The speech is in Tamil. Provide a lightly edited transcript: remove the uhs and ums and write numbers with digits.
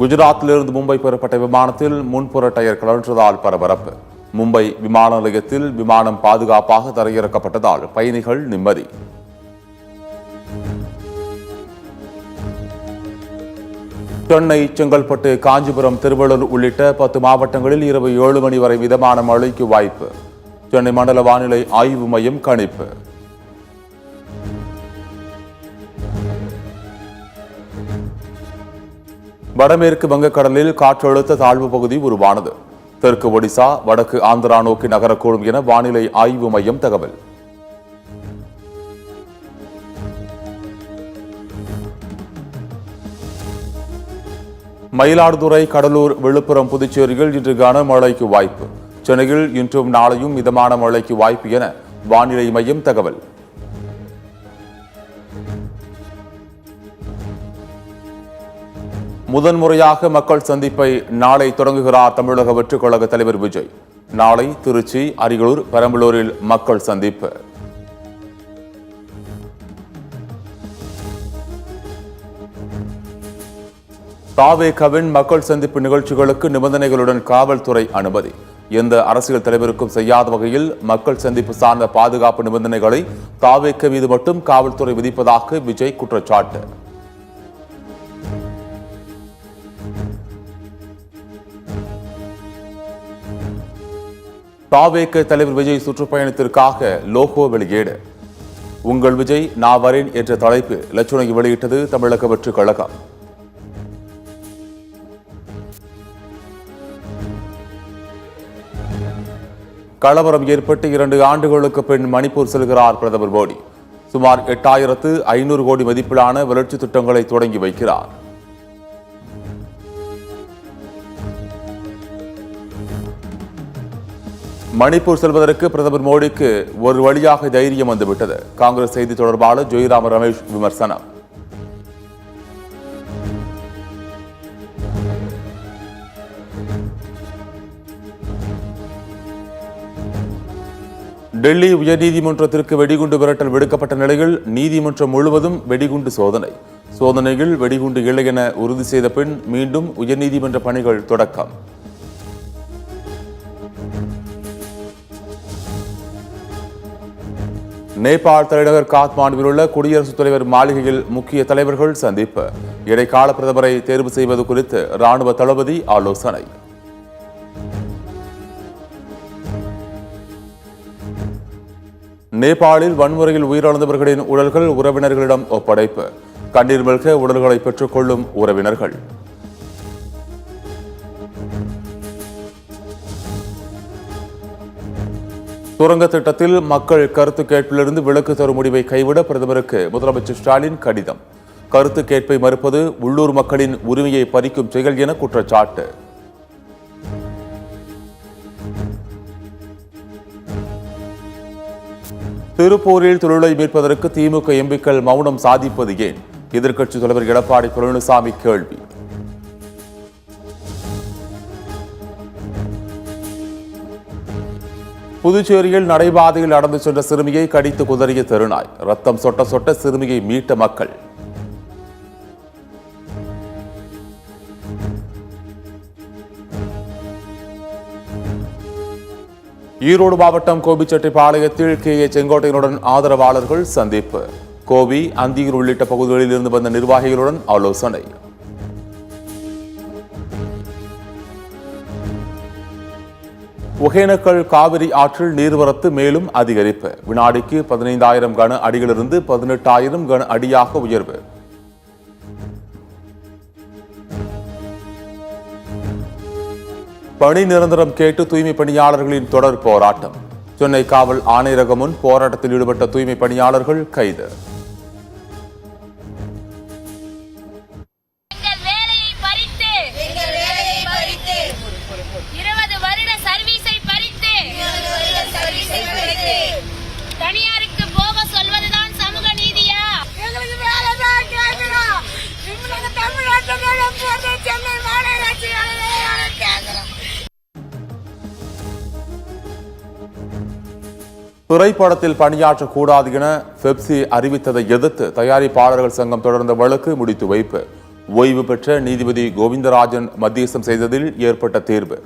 குஜராத்திலிருந்து மும்பை பெறப்பட்ட விமானத்தில் முன்புற டயர் கழற்றதால் பரபரப்பு. மும்பை விமான நிலையத்தில் விமானம் பாதுகாப்பாக தரையிறக்கப்பட்டதால் பயணிகள் நிம்மதி. சென்னை, செங்கல்பட்டு, காஞ்சிபுரம், திருவள்ளூர் உள்ளிட்ட 10 மாவட்டங்களில் இரவு 7 மணி வரை மிதமான மழைக்கு வாய்ப்பு. சென்னை மண்டல வானிலை ஆய்வு மையம் கணிப்பு. வடமேற்கு வங்கக்கடலில் காற்றழுத்த தாழ்வு பகுதி உருவானது. தெற்கு ஒடிசா, வடக்கு ஆந்திரா நோக்கி நகரக்கூடும் என வானிலை ஆய்வு மையம் தகவல். மயிலாடுதுறை, கடலூர், விழுப்புரம், புதுச்சேரியில் இன்று கனமழைக்கு வாய்ப்பு. சென்னையில் இன்றும் நாளையும் மிதமான மழைக்கு வாய்ப்பு என வானிலை மையம் தகவல். முதன்முறையாக மக்கள் சந்திப்பை நாளை தொடங்குகிறார் தமிழக வெற்றிக் கழக தலைவர் விஜய். நாளை திருச்சி, அரியலூர், பெரம்பலூரில் மக்கள் சந்திப்பு. தாவேகவின் மக்கள் சந்திப்பு நிகழ்ச்சிகளுக்கு நிபந்தனைகளுடன் காவல்துறை அனுமதி. எந்த அரசியல் தலைவருக்கும் செய்யாத வகையில் மக்கள் சந்திப்பு சார்ந்த பாதுகாப்பு நிபந்தனைகளை தாவேக மீது மட்டும் காவல்துறை விதிப்பதாக விஜய் குற்றச்சாட்டு. தாவேக தலைவர் விஜய் சுற்றுப்பயணத்திற்காக லோகோ வெளியீடு. உங்கள் விஜய் நான் வரேன் என்ற தலைப்பு லட்சணை வெளியிட்டது தமிழக வெற்றிக் கழகம். கலவரம் ஏற்பட்டு 2 ஆண்டுகளுக்கு பின் மணிப்பூர் செல்கிறார் பிரதமர் மோடி. சுமார் 8500 கோடி மதிப்பிலான வளர்ச்சி திட்டங்களை தொடங்கி வைக்கிறார். மணிப்பூர் செல்வதற்கு பிரதமர் மோடிக்கு ஒரு வழியாக தைரியம் வந்துவிட்டது. காங்கிரஸ் செய்தி தொடர்பாளர் ஜெய்ராம் ரமேஷ் விமர்சனம். டெல்லி உயர்நீதிமன்றத்திற்கு வெடிகுண்டு மிரட்டல் விடுக்கப்பட்ட நிலையில் நீதிமன்றம் முழுவதும் வெடிகுண்டு சோதனை. சோதனையில் வெடிகுண்டு இல்லை என உறுதி செய்த பின் மீண்டும் உயர்நீதிமன்ற பணிகள் தொடக்கம். நேபாள் தலைநகர் காத்மாண்டுவில் உள்ள குடியரசுத் தலைவர் மாளிகையில் முக்கிய தலைவர்கள் சந்திப்பு. இடைக்கால பிரதமரை தேர்வு செய்வது குறித்து ராணுவ தளபதி ஆலோசனை. நேபாளில் வன்முறையில் உயிரிழந்தவர்களின் உடல்கள் உறவினர்களிடம் ஒப்படைப்பு. கண்ணீர் மல்க உடல்களை பெற்றுக் கொள்ளும் உறவினர்கள். சுரங்க திட்டத்தில் மக்கள் கருத்து கேட்பிலிருந்து விலக்கு தரும் முடிவை கைவிட பிரதமருக்கு முதலமைச்சர் ஸ்டாலின் கடிதம். கருத்து கேட்பை மறுப்பது உள்ளூர் மக்களின் உரிமையை பறிக்கும் செயல் என குற்றச்சாட்டு. திருப்பூரில் தொழிலை மீட்பதற்கு திமுக எம்பிக்கள் மௌனம் சாதிப்பது ஏன்? எதிர்க்கட்சித் தலைவர் எடப்பாடி பழனிசாமி கேள்வி. புதுச்சேரியில் நடைபாதையில் நடந்து சென்ற சிறுமியை கடித்து குதறிய தெருநாய். ரத்தம் சொட்ட சொட்ட சிறுமியை மீட்ட மக்கள். ஈரோடு மாவட்டம் கோபிச்செட்டிப்பாளையத்தில் கே.ஏ. செங்கோட்டையனுடன் ஆதரவாளர்கள் சந்திப்பு. கோபி, அந்தியூர் உள்ளிட்ட பகுதிகளில் இருந்து வந்த நிர்வாகிகளுடன் ஆலோசனை. ஒகேனக்கல் காவிரி ஆற்றில் நீர்வரத்து மேலும் அதிகரிப்பு. வினாடிக்கு 15,000 கன அடியிலிருந்து 18,000 கன அடியாக உயர்வு. பணி நிரந்தரம் கேட்டு தூய்மை பணியாளர்களின் தொடர் போராட்டம். சென்னை காவல் ஆணையரகம் முன் போராட்டத்தில் ஈடுபட்ட தூய்மை பணியாளர்கள் கைது. திரைப்படத்தில் பணியாற்றக்கூடாது என பெப்சி அறிவித்ததை எதிர்த்து தயாரிப்பாளர்கள் சங்கம் தொடர்ந்த வழக்கு முடித்து வைப்பு. ஓய்வு பெற்ற நீதிபதி கோவிந்தராஜன் மத்தியஸ்தம் செய்ததில் ஏற்பட்ட தீர்வு.